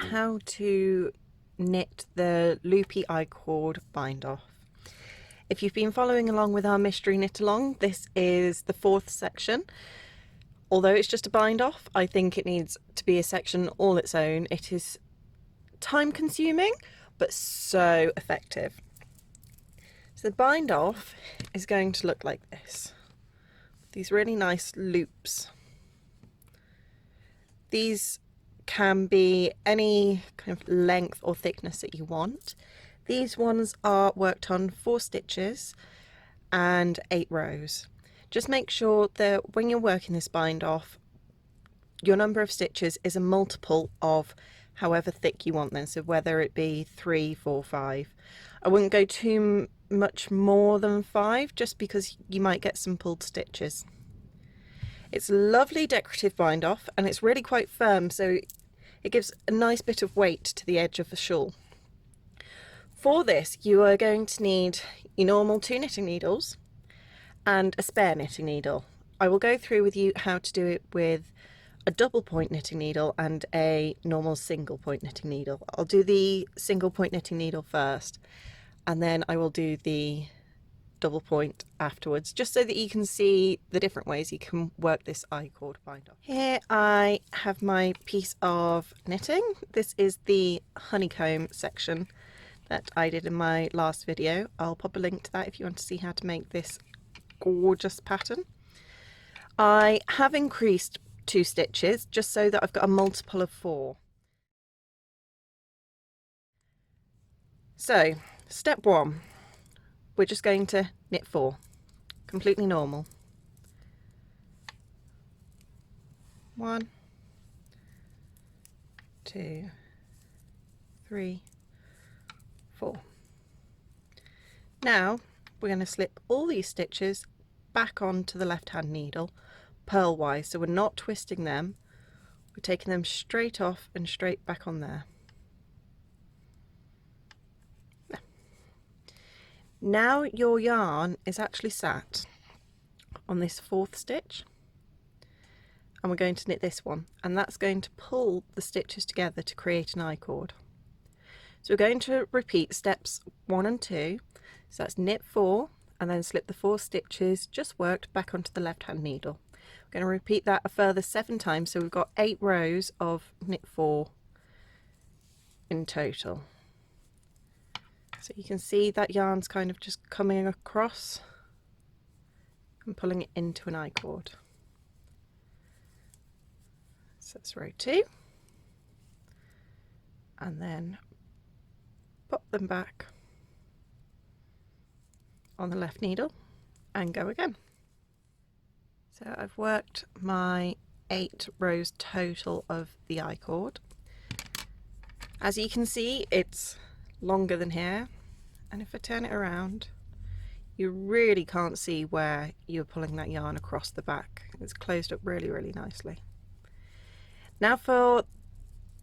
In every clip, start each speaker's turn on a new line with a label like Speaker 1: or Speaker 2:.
Speaker 1: how to knit the Loopy I-cord bind off. If you've been following along with our mystery knit along, this is the 4th section. Although it's just a bind off, I think it needs to be a section all its own. It is time consuming, but so effective. So the bind off is going to look like this. These really nice loops. These can be any kind of length or thickness that you want. These ones are worked on 4 stitches and 8 rows. Just make sure that when you're working this bind off, your number of stitches is a multiple of however thick you want them, so whether it be 3, 4, 5. I wouldn't go too much more than 5 just because you might get some pulled stitches. It's a lovely decorative bind off and it's really quite firm, so it gives a nice bit of weight to the edge of the shawl. For this you are going to need your normal 2 knitting needles and a spare knitting needle. I will go through with you how to do it with a double point knitting needle and a normal single point knitting needle. I'll do the single point knitting needle first and then I will do the double point afterwards, just so that you can see the different ways you can work this I-cord bind off. Here I have my piece of knitting. This is the honeycomb section that I did in my last video. I'll pop a link to that if you want to see how to make this gorgeous pattern. I have increased 2 stitches just so that I've got a multiple of 4. So step 1, we're just going to knit 4, completely normal. 1, 2, 3, 4. Now we're going to slip all these stitches back onto the left hand needle purlwise, so we're not twisting them, we're taking them straight off and straight back on there. Now your yarn is actually sat on this 4th stitch and we're going to knit this one, and that's going to pull the stitches together to create an I-cord. So we're going to repeat steps 1 and 2, so that's knit 4 and then slip the 4 stitches just worked back onto the left hand needle. We're going to repeat that a further 7 times, so we've got 8 rows of knit 4 in total. So you can see that yarn's kind of just coming across and pulling it into an I-cord. So that's row 2, and then pop them back on the left needle and go again. So I've worked my 8 rows total of the I-cord. As you can see, it's longer than here, and if I turn it around you really can't see where you're pulling that yarn across the back. It's closed up really nicely. Now for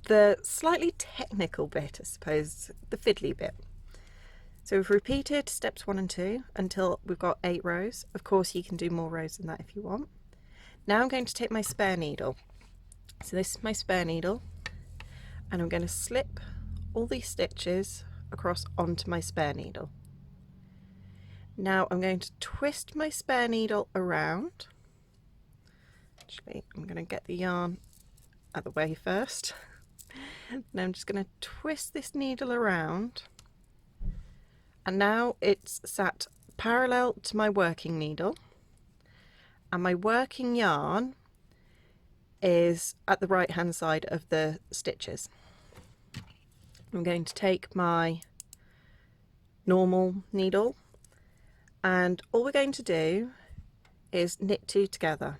Speaker 1: the slightly technical bit, I suppose, the fiddly bit. So we've repeated steps 1 and 2 until we've got 8 rows. Of course you can do more rows than that if you want. Now I'm going to take my spare needle. So this is my spare needle and I'm going to slip all these stitches across onto my spare needle. Now I'm going to twist my spare needle around. Actually, I'm going to get the yarn out of the way first. Now I'm just going to twist this needle around, and now it's sat parallel to my working needle and my working yarn is at the right hand side of the stitches. I'm going to take my normal needle and all we're going to do is knit 2 together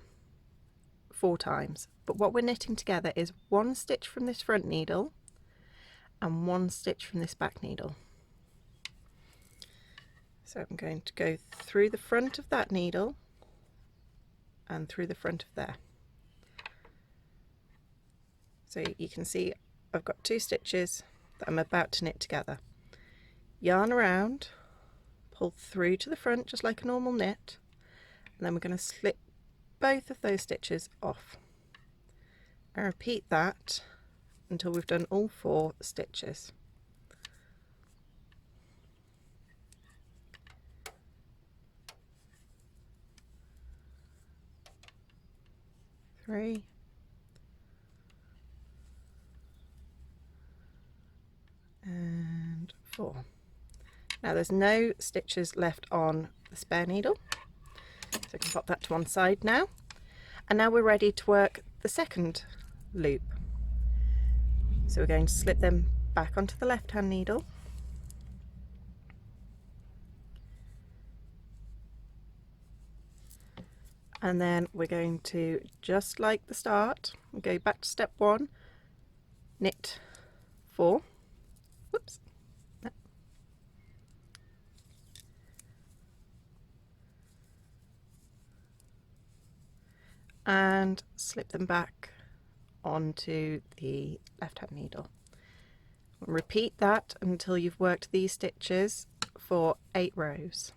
Speaker 1: 4 times, but what we're knitting together is 1 stitch from this front needle and 1 stitch from this back needle. So I'm going to go through the front of that needle and through the front of there. So you can see I've got 2 stitches that I'm about to knit together. Yarn around, pull through to the front just like a normal knit, and then we're going to slip both of those stitches off and repeat that until we've done all 4 stitches. Three, and 4. Now there's no stitches left on the spare needle, so I can pop that to one side now. And now we're ready to work the second loop. So we're going to slip them back onto the left hand needle, and then we're going to, just like the start, we'll go back to step 1, knit 4, whoops, no. And slip them back onto the left hand needle. Repeat that until you've worked these stitches for 8 rows.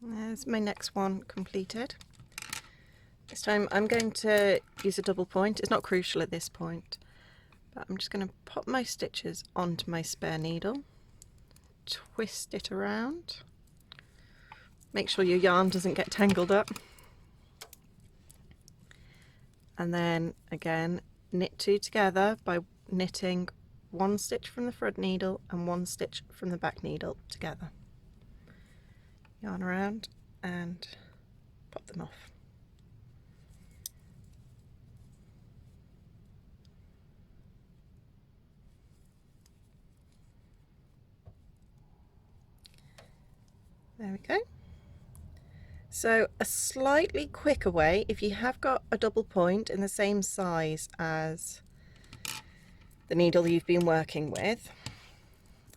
Speaker 1: There's my next one completed. This time I'm going to use a double point. It's not crucial at this point, but I'm just going to pop my stitches onto my spare needle, twist it around, make sure your yarn doesn't get tangled up, and then again knit 2 together by knitting 1 stitch from the front needle and 1 stitch from the back needle together. Yarn around and pop them off. There we go. So a slightly quicker way, if you have got a double point in the same size as the needle you've been working with,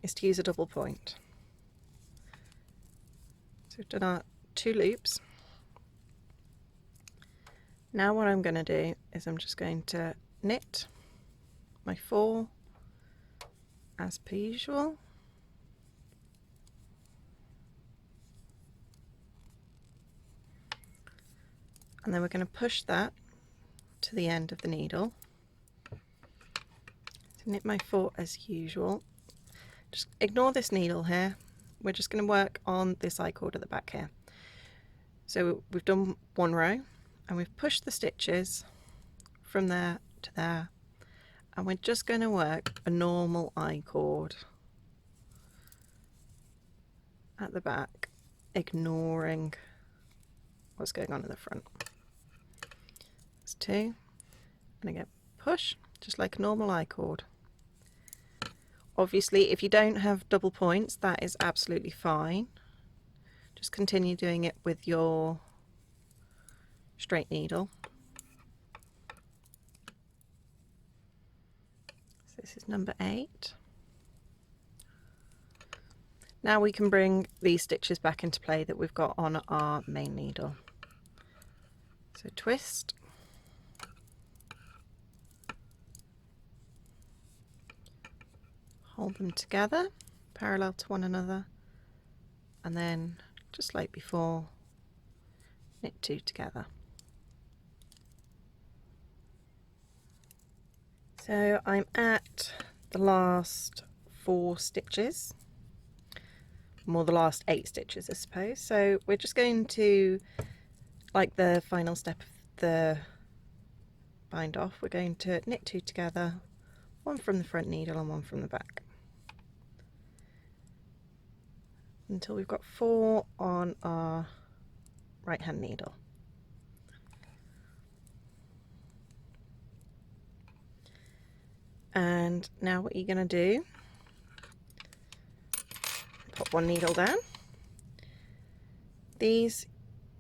Speaker 1: is to use a double point. So we've done our 2 loops. Now what I'm going to do is I'm just going to knit my 4 as per usual. And then we're going to push that to the end of the needle. So knit my 4 as usual. Just ignore this needle here. We're just going to work on this I-cord at the back here. So we've done 1 row and we've pushed the stitches from there to there, and we're just going to work a normal I-cord at the back, ignoring what's going on at the front. That's 2, and again push just like a normal I-cord. Obviously if you don't have double points, that is absolutely fine. Just continue doing it with your straight needle. So this is number 8. Now we can bring these stitches back into play that we've got on our main needle. So twist, hold them together parallel to one another, and then just like before, knit 2 together. So I'm at the last 4 stitches, more the last 8 stitches I suppose. So we're just going to, like the final step of the bind off, we're going to knit 2 together, 1 from the front needle and 1 from the back, until we've got 4 on our right hand needle. And now what you're going to do, pop 1 needle down. These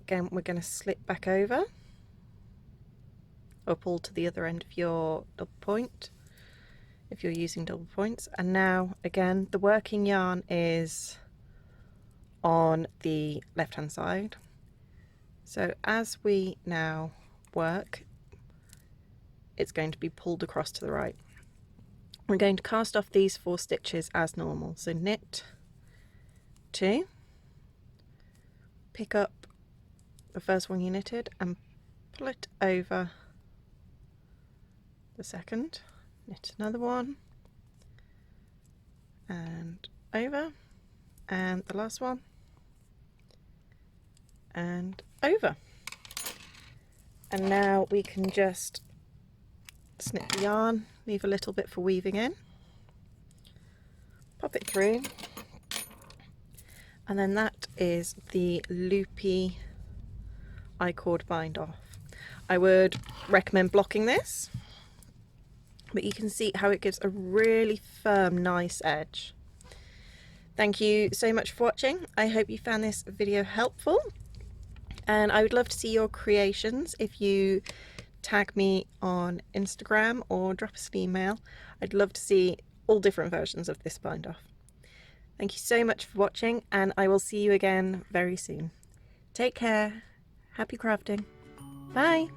Speaker 1: again we're going to slip back over or pull to the other end of your double point if you're using double points. And now again the working yarn is on the left hand side, so as we now work it's going to be pulled across to the right. We're going to cast off these 4 stitches as normal, so knit 2, pick up the first one you knitted and pull it over the second, knit another one, and over, and the last one, and over. And now we can just snip the yarn, leave a little bit for weaving in, pop it through, and then that is the Loopy I-cord bind off. I would recommend blocking this, but you can see how it gives a really firm, nice edge. Thank you so much for watching. I hope you found this video helpful, and I would love to see your creations. If you tag me on Instagram or drop us an email, I'd love to see all different versions of this bind off. Thank you so much for watching, and I will see you again very soon. Take care. Happy crafting. Bye.